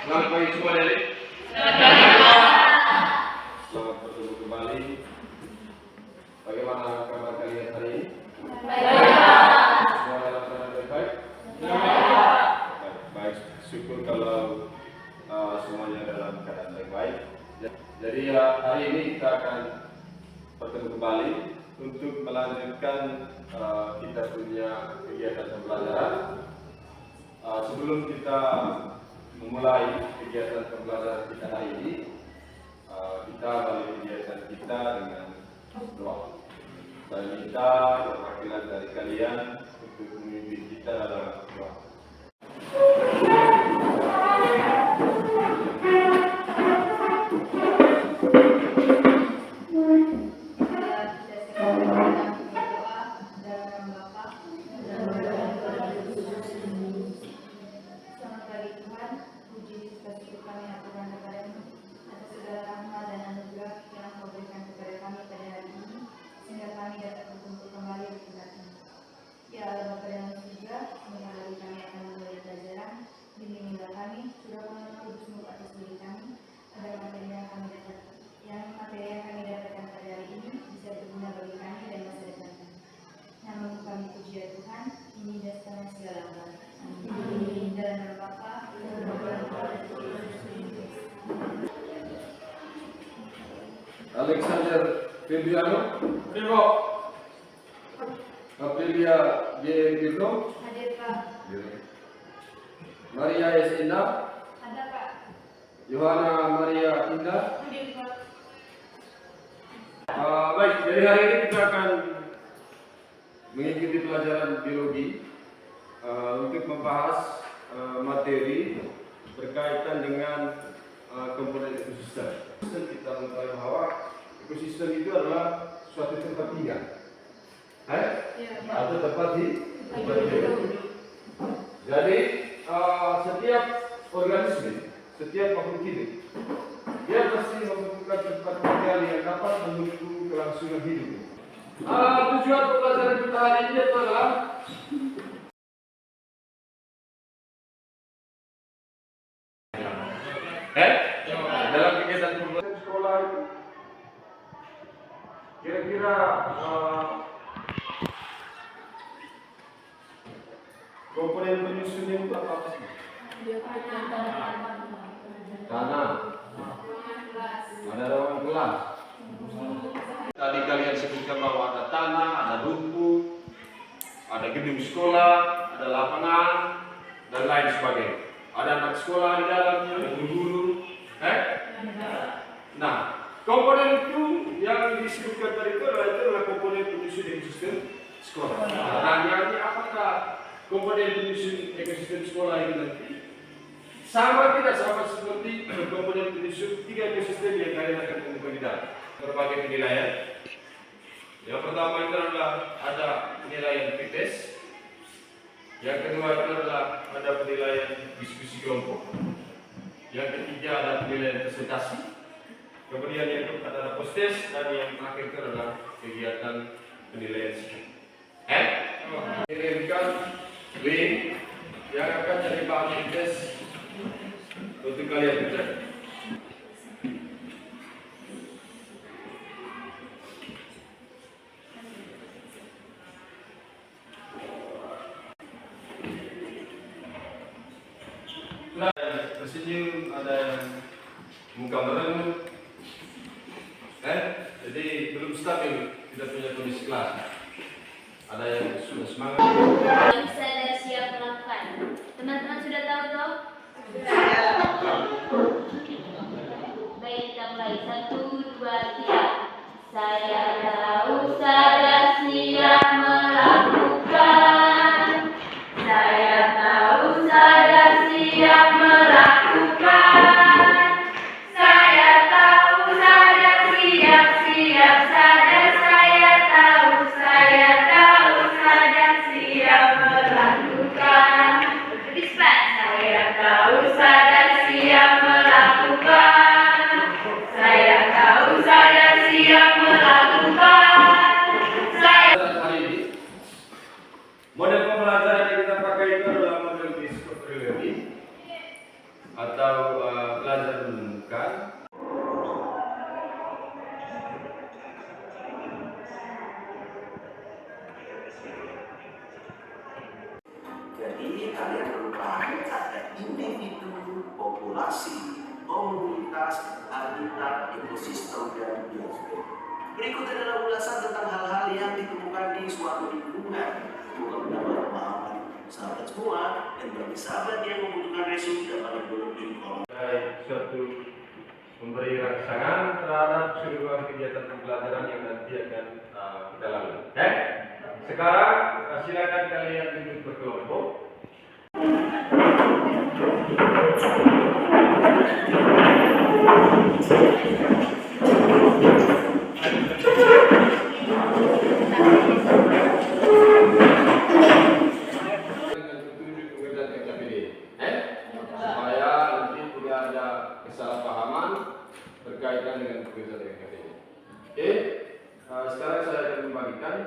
Selamat pagi semua adik. Selamat bertemu kembali. Bagaimana kabar kalian hari ini? Semua dalam keadaan baik-baik? Baik, syukur kalau semuanya dalam keadaan baik-baik. Jadi hari ini kita akan bertemu kembali untuk melanjutkan kita punya kegiatan pembelajaran. Sebelum kita memulai kegiatan pembelajaran kita hari ini, kita awali kegiatan kita dengan doa. Saya minta perwakilan dari kalian untuk memimpin kita dalam doa. Alexander Febriano, Primo. Aprilia G. Birno, Hadir Pak. Maria S. Indah, Ada Pak. Yohana Maria Indah. Hadir Pak. Baik, jadi hari ini kita akan mengikuti pelajaran biologi untuk membahas materi berkaitan dengan komponen ekosistem. Kita mengetahui bahwa ekosistem itu adalah suatu tempat tinggal, atau tempat hidup. Jadi setiap organisme, setiap makhluk hidup, dia pasti membutuhkan tempat tinggal yang dapat mendukung kelangsungan hidup. Tujuan pembelajaran kita hari ini adalah dalam kegiatan pembelajaran sekolah itu kira-kira komponen penyusunnya itu apa sih? Tanah, ada ruang kelas. Tadi kalian sebutkan bahwa ada tanah, ada rumput, ada gedung sekolah, ada lapangan, dan lain sebagainya. Ada anak sekolah di dalamnya, ada guru. Nah, komponen itu yang disebutkan tadi itu adalah komponen penyusun ekosistem sekolah. Pertanyaannya, apakah komponen penyusun ekosistem sekolah itu nanti sama tidak sama seperti komponen penyusun 3 ekosistem yang kalian akan temukan di dalam? Berbagai penilaian. Yang pertama itu adalah ada penilaian PTES. Yang kedua itu adalah ada penilaian diskusi kelompok. Yang ketiga ada penilaian presentasi. Kemudian yang keempat adalah postes, dan yang terakhir itu adalah kegiatan penilaian sikap. Kirimkan link yang akan jadi bahan tes untuk kalian baca. Tersenyum, ada yang muka merenung, jadi belum stabil tidak punya kondisi kelas. Ada yang sudah semangat. Yang sadar siap melakukan. Teman-teman sudah tahu toh? Baik, kita mulai 1, 2, 3. Saya tahu sadar siap melakukan. Saya tahu sadar siap melakukan. Saya tahu sadar siap sadar. Saya tahu sadar siap melakukan. Bismillah. Saya tahu sadar siap melakukan. Saya tahu sadar siap melakukan. Hari ini model pembelajaran yang kita pakai itu adalah model Discovery Learning atau sini kalian merupakan ada individu, populasi, komunitas, habitat, ekosistem, dan biosfer. Berikut adalah ulasan tentang hal-hal yang ditemukan di suatu lingkungan. Semoga mendapat pemahaman sahabat semua, dan bagi sahabat yang membutuhkan resume dapat menghubungi di kolom. Suatu memberi rangsangan terhadap keseluruhan kegiatan pembelajaran yang nanti akan kita lalui. Sekarang silakan kalian duduk berkelompok. Supaya nanti tidak ada kesalahpahaman berkaitan dengan pekerjaan KKP. Oke, sekarang saya akan membagikan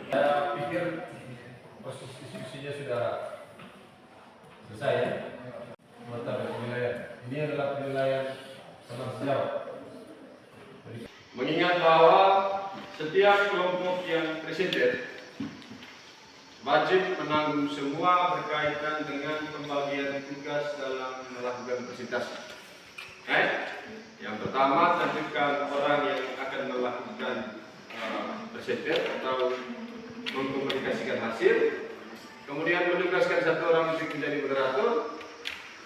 saya pikir proses diskusinya sudah selesai ya. Penilaian. Ini adalah penilaian sama sejauh. Mengingat bahwa setiap kelompok yang presented wajib menanggung semua berkaitan dengan pembagian tugas dalam melakukan presentasi. Yang pertama, tentukan orang yang akan melakukan presenter atau mengkomunikasikan hasil, kemudian menugaskan satu orang untuk menjadi moderator,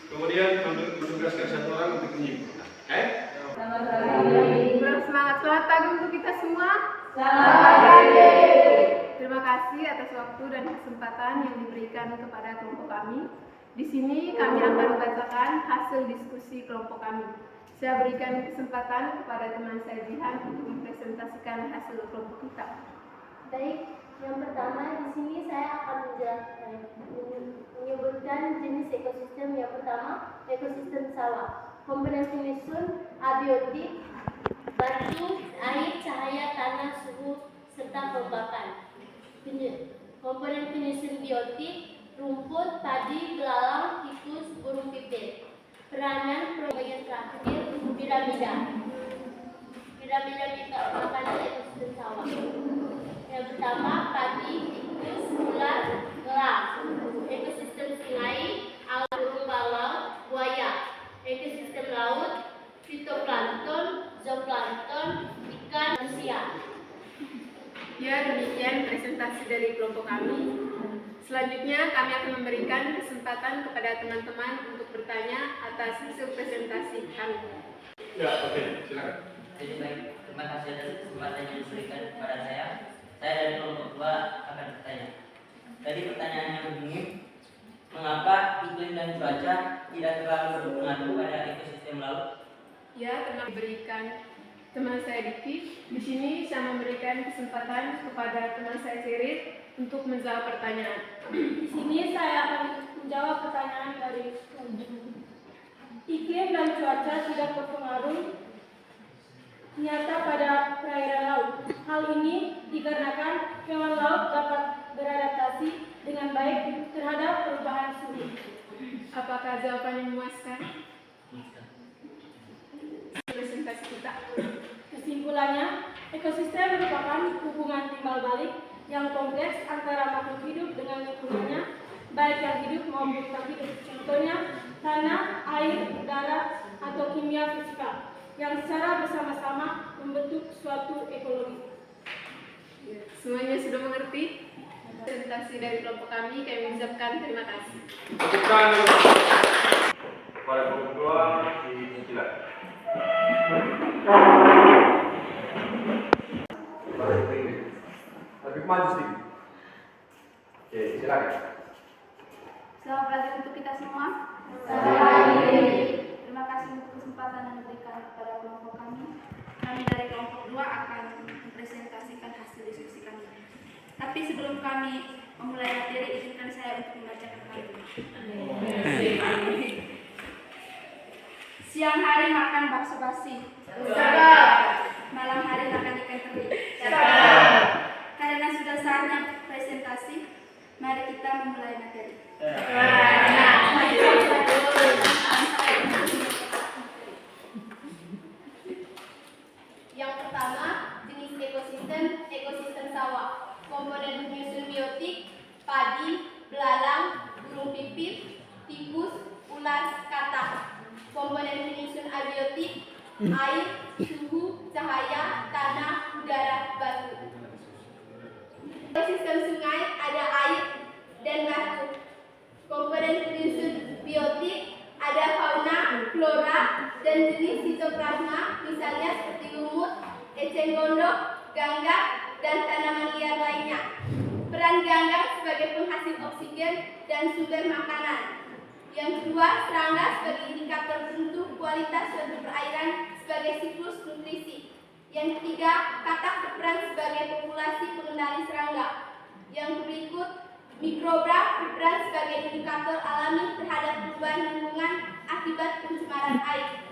kemudian menugaskan satu orang untuk menyimpulkan. Selamat pagi. Kurang semangat. Selamat pagi untuk kita semua. Selamat pagi. Terima kasih atas waktu dan kesempatan yang diberikan kepada kelompok kami. Di sini kami akan membacakan hasil diskusi kelompok kami. Saya berikan kesempatan kepada teman saya Jihan untuk mempresentasikan hasil kelompok kita. Baik, yang pertama di sini saya akan menyebutkan jenis ekosistem. Yang pertama, ekosistem sawah. Komponen penyusun abiotik, batu, air, cahaya, tanah, suhu, serta kelembapan. Komponen penyusun biotik, rumput, padi, belalang, tikus, burung pipit. Peranan bagian terakhir, piramida. Piramida makanan ekosistem sawah. Yang pertama, padi, tikus, ular, elang. Ekosistem sungai, burung bawang, buaya. Ekosistem laut, fitoplankton, zooplankton, ikan, manusia. Ya, demikian presentasi dari kelompok kami. Selanjutnya Selanjutnya kami akan memberikan kesempatan kepada teman-teman untuk bertanya atas hasil presentasi kami. Ya, oke, silakan. Jadi baik, terima kasih atas kesempatan yang diberikan kepada saya. Saya dari kelompok 2 akan bertanya. Tadi pertanyaannya begini, mengapa iklim dan cuaca tidak terlalu berpengaruh pada ekosistem laut? Ya, teman diberikan teman saya Diki. Di sini saya memberikan kesempatan kepada teman saya Sirit untuk menjawab pertanyaan. Di sini saya akan menjawab pertanyaan dari iklim dan cuaca tidak berpengaruh nyata pada perairan laut. Hal ini dikarenakan hewan laut dapat beradaptasi dengan baik terhadap perubahan suhu. Apakah jawabannya memuaskan? Presentasi kita. Kesimpulannya, ekosistem merupakan hubungan timbal balik yang kompleks antara makhluk hidup dengan lingkungannya, baik yang hidup maupun tak hidup. Contohnya, tanah, air, udara, atau kimia fisikal, yang secara bersama-sama membentuk suatu ekologi. Semuanya sudah mengerti? Presentasi dari kelompok kami mengucapkan terima kasih. Tepukan pada kelompok 2 silakan. Lebih maju sedikit. Oke, silakan. Selamat pagi untuk kita semua. Terima kasih untuk kesempatan yang diberikan kepada kelompok kami. Kami dari kelompok 2 akan mempresentasikan hasil diskusi kami. Tapi sebelum kami memulai materi, izinkan saya untuk membacakan hal ini. Siang hari makan bakso basi. Malam hari makan ikan teri. Karena sudah saatnya presentasi, mari kita memulai materi. Yang pertama, jenis ekosistem sawah. Komponen penyusun biotik, padi, belalang, burung pipit, tikus, ular, katak. Komponen penyusun abiotik, air, suhu, cahaya, tanah, udara, batu. Ekosistem sungai ada air dan batu. Komponen penyusun biotik ada fauna, flora, dan jenis fitoplasma, misalnya seperti lumut, eceng gondok, ganggang, dan tanaman liar lainnya. Peran ganggang sebagai penghasil oksigen dan sumber makanan. Yang kedua, serangga sebagai indikator bentuk kualitas suatu perairan sebagai siklus nutrisi. Yang ketiga, katak berperan sebagai populasi pengendali serangga. Yang berikut, mikroba berperan sebagai indikator alami terhadap perubahan lingkungan akibat pencemaran air.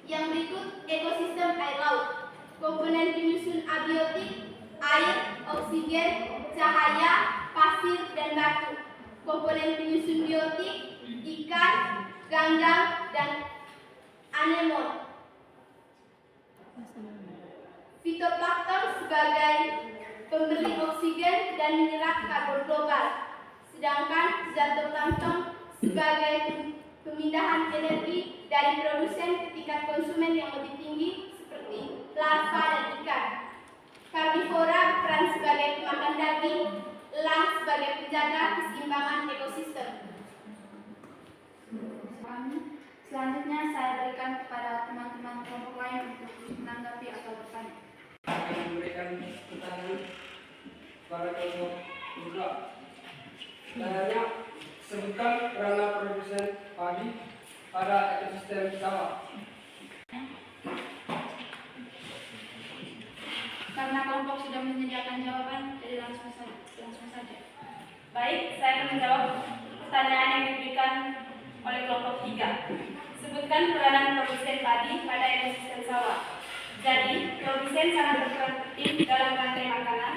Yang berikut, ekosistem air laut. Komponen penyusun abiotik, air, oksigen, cahaya, pasir, dan batu. Komponen penyusun biotik, ikan, ganggang, dan anemon. Fitoplankton sebagai pemberi oksigen dan menyerap karbon global, sedangkan zooplankton sebagai pemindahan energi dari produsen ke tingkat konsumen yang lebih tinggi seperti larva dan ikan. Karnivora berperan sebagai pemakan daging, elang sebagai penjaga keseimbangan ekosistem. Selanjutnya saya berikan kepada teman-teman kelompok lain untuk menanggapi atau bertanya. Akan memberikan pertanyaan pada kelompok 2. Pertanyaannya, sebutkan peranan produsen padi pada ekosistem sawah. Karena kelompok sudah menyediakan jawaban, jadi langsung saja. Baik, saya akan menjawab pertanyaan yang diberikan oleh kelompok 3. Sebutkan peranan produsen padi pada ekosistem sawah. Jadi, produsen sangat berperan penting dalam rantai makanan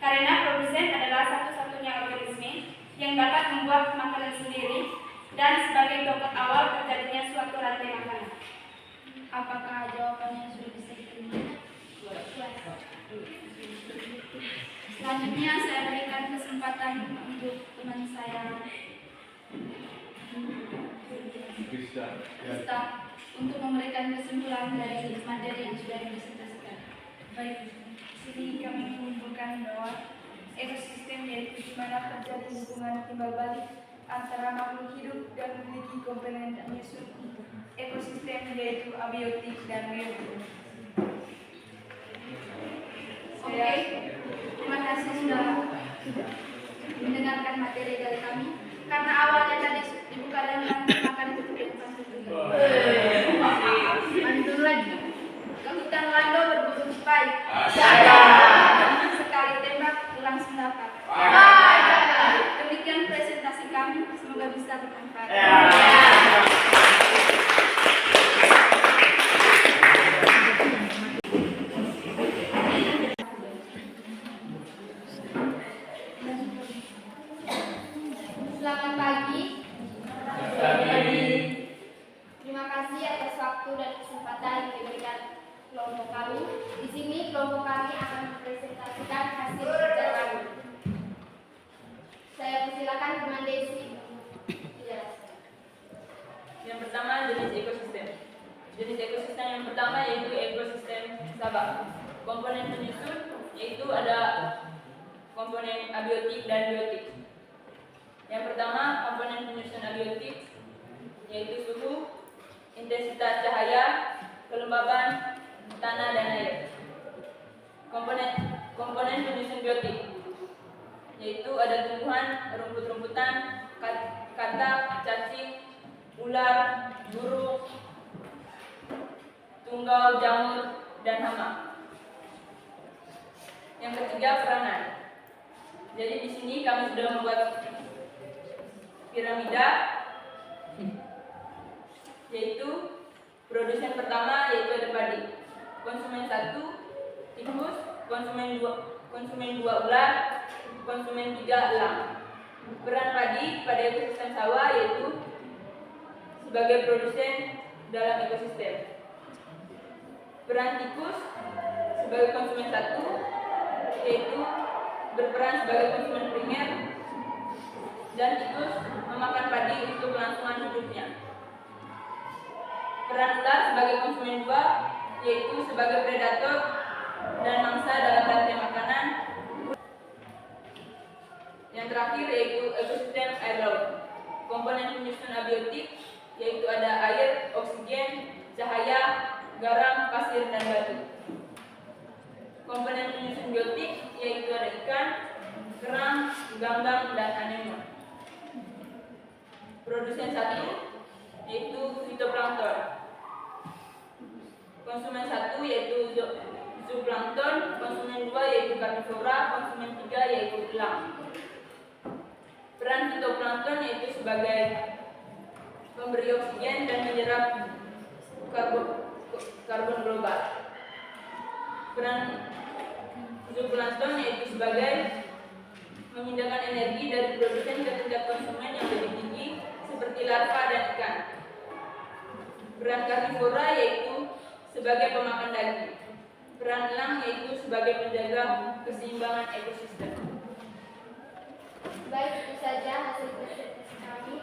karena produsen adalah satu-satunya organisme yang dapat membuat makanan sendiri dan sebagai tonggak awal terjadinya suatu rantai makanan. Apakah jawabannya sudah bisa diterima? Selanjutnya saya berikan kesempatan untuk teman saya Krista untuk memberikan kesimpulan dari materi yang sudah dipresentasikan. Baik, di sini kami menyimpulkan bahwa ekosistem yaitu di mana terjadi hubungan timbal balik antara makhluk hidup dan memiliki komponen penyusun ekosistem yaitu abiotik dan biotik. Oke, terima kasih sudah mendengarkan materi dari kami. Karena awalnya tadi dibuka dengan makan itu mantul lagi. Kehutan Lando berburu baik. Sekali tembak langsung dapat. Demikian presentasi kami. Semoga bisa bermanfaat. Selamat pagi. Terima kasih atas waktu dan kesempatan yang diberikan kelompok kami. Di sini kelompok kami akan mempresentasikan hasil kerja kami. Saya persilakan teman Desi. Yang pertama, jenis ekosistem. Jenis ekosistem yang pertama yaitu ekosistem sabak. Komponen penyusun yaitu ada komponen abiotik dan biotik. Yang pertama, komponen penyusun abiotik yaitu suhu, intensitas cahaya, kelembaban tanah dan air. Komponen penyusun biotik yaitu ada tumbuhan, rumput-rumputan, katak, cacing, ular, burung, tunggal, jamur, dan hama. Yang ketiga, peranan. Jadi di sini kami sudah membuat piramida, yaitu produsen pertama yaitu ada padi, konsumen 1 tikus, konsumen 2 ular, konsumen 3 elang. Peran padi pada ekosistem sawah yaitu sebagai produsen dalam ekosistem. Peran tikus sebagai konsumen 1 yaitu berperan sebagai konsumen primer, dan tikus memakan padi untuk kelangsungan hidupnya. Peran ular sebagai konsumen 2 yaitu sebagai predator dan mangsa dalam rantai makanan. Yang terakhir yaitu ekosistem air laut. Komponen penyusun abiotik yaitu ada air, oksigen, cahaya, garam, pasir, dan batu. Komponen penyusun biotik yaitu ada ikan, kerang, gambang, dan anemon. Produsen 1 yaitu fitoplankton. Konsumen 1 yaitu zooplankton, konsumen 2 yaitu karnivora, konsumen 3 yaitu elang. Peran fitoplankton yaitu sebagai pemberi oksigen dan menyerap karbon global. Peran zooplankton yaitu sebagai memindahkan energi dari produsen ke tingkat konsumen yang lebih tinggi seperti larva dan ikan. Peran karnivora yaitu sebagai pemakan daging. Peran elang yaitu sebagai penjaga keseimbangan ekosistem. Baik, itu saja hasil presentasi kami.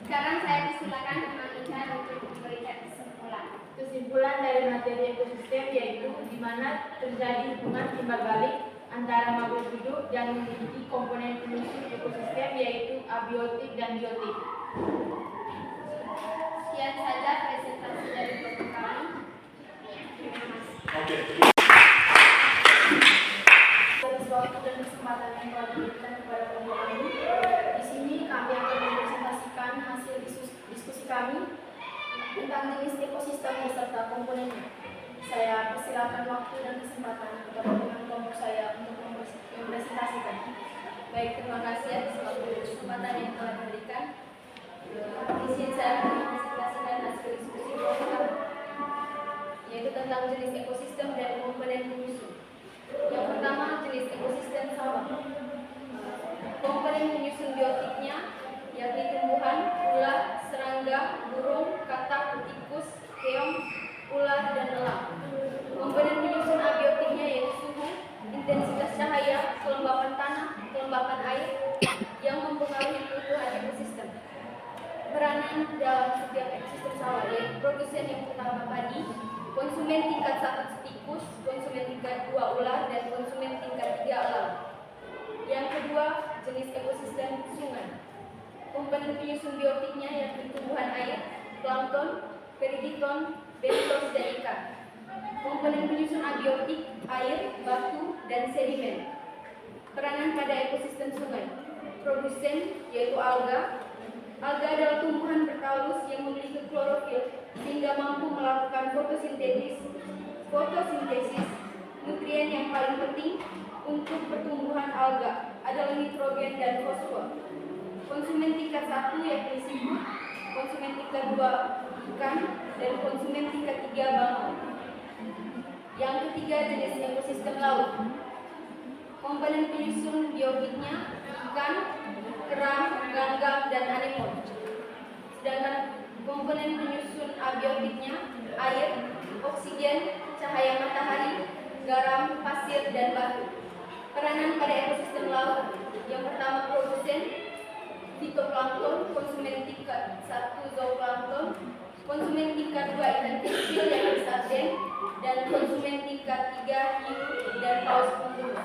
Sekarang saya persilakan teman Intan untuk memberikan kesimpulan. Kesimpulan dari materi ekosistem yaitu di mana terjadi hubungan timbal balik antara makhluk hidup dan memiliki komponen penyusun ekosistem yaitu abiotik dan biotik. Sekian saja presentasi dari kelompok kami. Terima kasih. Atas waktu dan kesempatan yang telah diberikan kepada kelompok kami. Di sini kami akan mempresentasikan hasil diskusi kami tentang jenis ekosistem beserta komponennya. Saya persilakan waktu dan kesempatan kepada teman kelompok saya untuk mempresentasikan. Baik, terima kasih atas waktu dan kesempatan yang telah diberikan. Di sini saya akan mempresentasikan hasil diskusi kelompok kami, yaitu tentang jenis ekosistem dan komponen penyusun. Yang pertama, jenis ekosistem sawah. Komponen penyusun biotiknya yakni tumbuhan, ular, serangga, burung, katak, tikus, keong, ular, dan elang. Komponen penyusun abiotiknya yaitu suhu, intensitas cahaya, kelembapan tanah, kelembapan air yang mempengaruhi kebutuhan ekosistem. Peranan dalam setiap ekosistem sawah yaitu produsen yang pertama padi, konsumen tingkat 1 tikus, konsumen tingkat 2 ular, dan konsumen tingkat 3 elang. Yang kedua, jenis ekosistem sungai. Komponen penyusun biotiknya yakni tumbuhan air, plankton, periditon, bentos, dan ikan. Komponen penyusun abiotik, air, batu, dan sedimen. Peranan pada ekosistem sungai. Produsen yaitu alga. Alga adalah tumbuhan bertalus yang memiliki klorofil sehingga mampu melakukan fotosintesis. Nutrien yang paling penting untuk pertumbuhan alga adalah nitrogen dan fosfor. Konsumen tingkat 1 yakni siput, konsumen tingkat 2 ikan, dan konsumen tingkat 3 bangau. Yang ketiga, jenis ekosistem laut. Komponen penyusun biotipnya ikan, kerang, ganggang, dan anemon. Sedangkan komponen penyusun abiotiknya air, oksigen, cahaya matahari, garam, pasir, dan batu. Peranan pada ekosistem laut. Yang pertama, produsen fitoplankton, konsumen tingkat 1 zooplankton, konsumen tingkat 2 ikan kecil yang sarden, dan konsumen tingkat 3 hiu dan paus pemburu.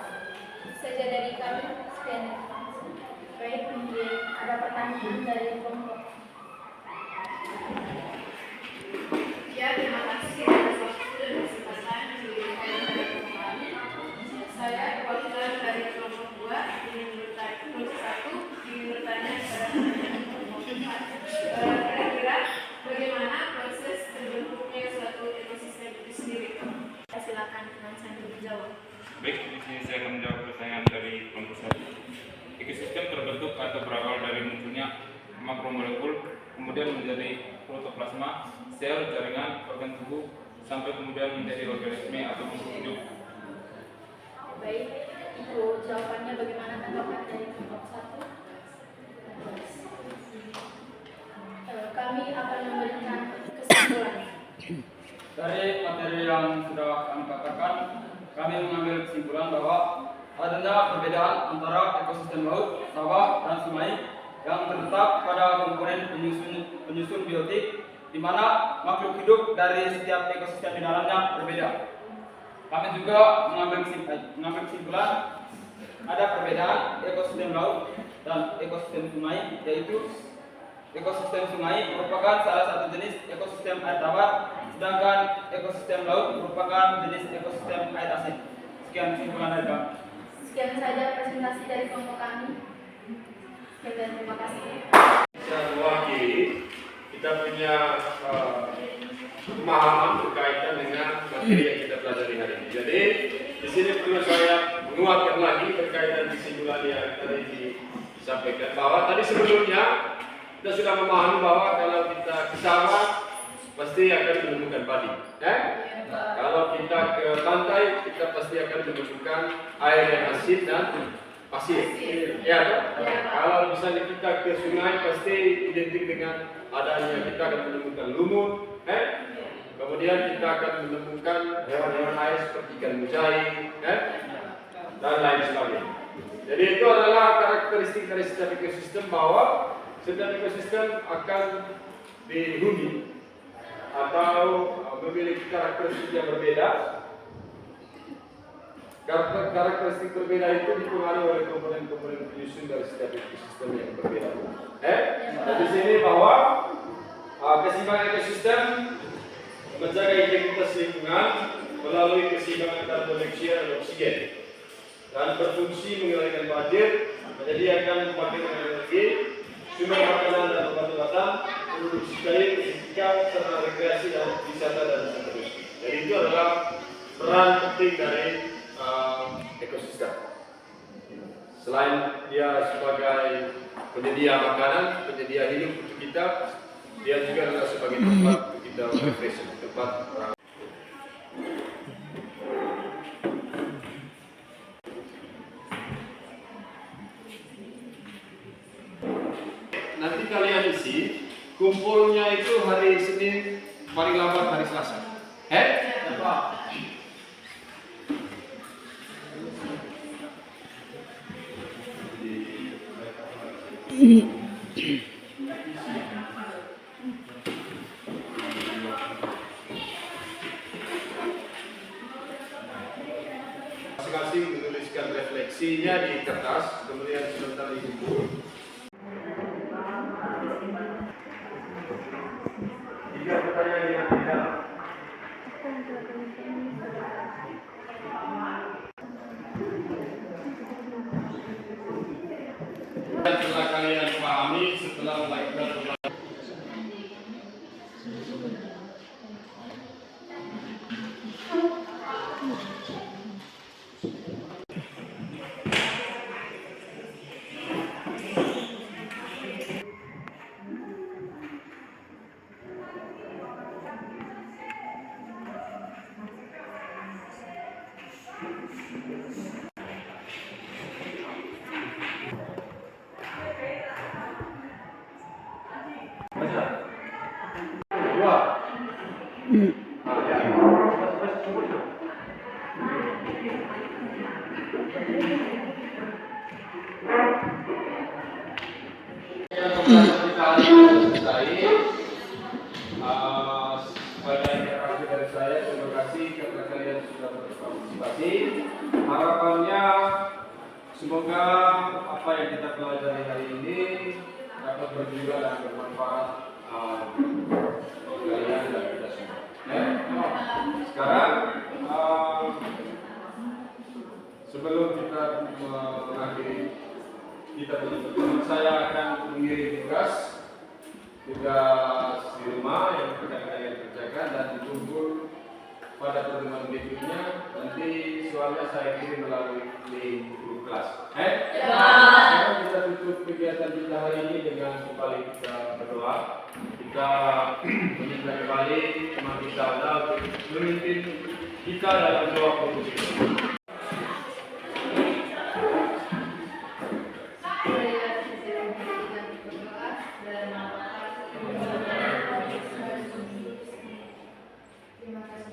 Saja dari kami, sekian. Baik, mungkin ada pertanyaan dari kelompok. Ya, terima kasih atas waktu dan kesempatan yang diberikan kepada kelompok kami. Saya perwakilan dari kelompok 2 ingin bertanya kepada kelompok 4. Kira-kira bagaimana proses terbentuknya suatu ekosistem itu sendiri? Silakan teman Sandi dijawab. Baik, di sini saya akan menjawab pertanyaan dari kelompok 1. Ekosistem terbentuk atau berawal dari munculnya makromolekul, kemudian menjadi protoplasma, sel, jaringan, organ tubuh, sampai kemudian menjadi organisme atau makhluk hidup. Baik, itu jawabannya bagaimana tanggapan dari kelompok 1? Kami akan memberikan kesimpulan. Dari materi yang sudah kami katakan, kami mengambil kesimpulan bahwa adanya perbedaan antara ekosistem laut, sawah, dan sungai yang terletak pada komponen penyusun biotik, di mana makhluk hidup dari setiap ekosistem di dalamnya berbeda. Kami juga mengambil kesimpulan ada perbedaan ekosistem laut dan ekosistem sungai, yaitu ekosistem sungai merupakan salah satu jenis ekosistem air tawar, sedangkan ekosistem laut merupakan jenis ekosistem air asin. Sekian kesimpulan dari kami. Sekian saja presentasi dari kelompok kami. Sekian, terima kasih. Secara mewakili, kita punya pemahaman berkaitan dengan materi yang kita pelajari hari ini. Jadi, di sini perlu saya menguatkan lagi berkaitan kesimpulan yang tadi disampaikan bahwa tadi sebelumnya kita sudah memahami bahwa kalau kita ke sawah pasti akan menemukan padi. Kalau kita ke pantai kita pasti akan menemukan air yang asin dan pasir. Ya, kalau misalnya kita ke sungai pasti identik dengan adanya kita akan menemukan lumut. Kemudian kita akan menemukan hewan-hewan air seperti ikan mujair, dan lain sebagainya. Jadi itu adalah karakteristik dari setiap ekosistem bahwa setiap ekosistem akan dihuni atau memiliki karakteristik yang berbeda. Karakteristik berbeda itu dipengaruhi oleh komponen-komponen penyusun dari setiap ekosistem yang berbeda. Dan di sini bahwa keseimbangan ekosistem menjaga integritas lingkungan melalui keseimbangan karbon dioksida dan oksigen, dan berfungsi mengendalikan banjir, menyediakan pembangkit energi, sumber makanan dan obat-obatan, produksi kayu, ikan, serta rekreasi dan wisata dan seterusnya. Jadi itu adalah peran penting dari ekosistem. Selain dia sebagai penyedia makanan, penyedia hidup untuk kita, dia juga adalah sebagai tempat untuk kita refresh, tempat nanti kalian isi kumpulnya itu hari Senin, paling lambat hari Selasa. Masing-masing menuliskan refleksi isinya di kertas, kemudian sebentar dikumpul. 3 pertanyaan yang tidak. Dan setelah kalian pahami, setelah melakukan harapannya semoga apa yang kita pelajari hari ini dapat berguna dan bermanfaat kalian dan kita semua. Sekarang sebelum kita mengakhiri kita bersama, saya akan mengirim tugas di rumah yang akan kalian kerjakan dan ditunggu pada pertemuan berikutnya. Nanti soalnya saya kirim melalui link grup kelas. Sekarang kita tutup kegiatan kita hari ini dengan kembali kita berdoa. Kita meminta kembali teman kita untuk memimpin kita dalam doa penutup. Terima kasih.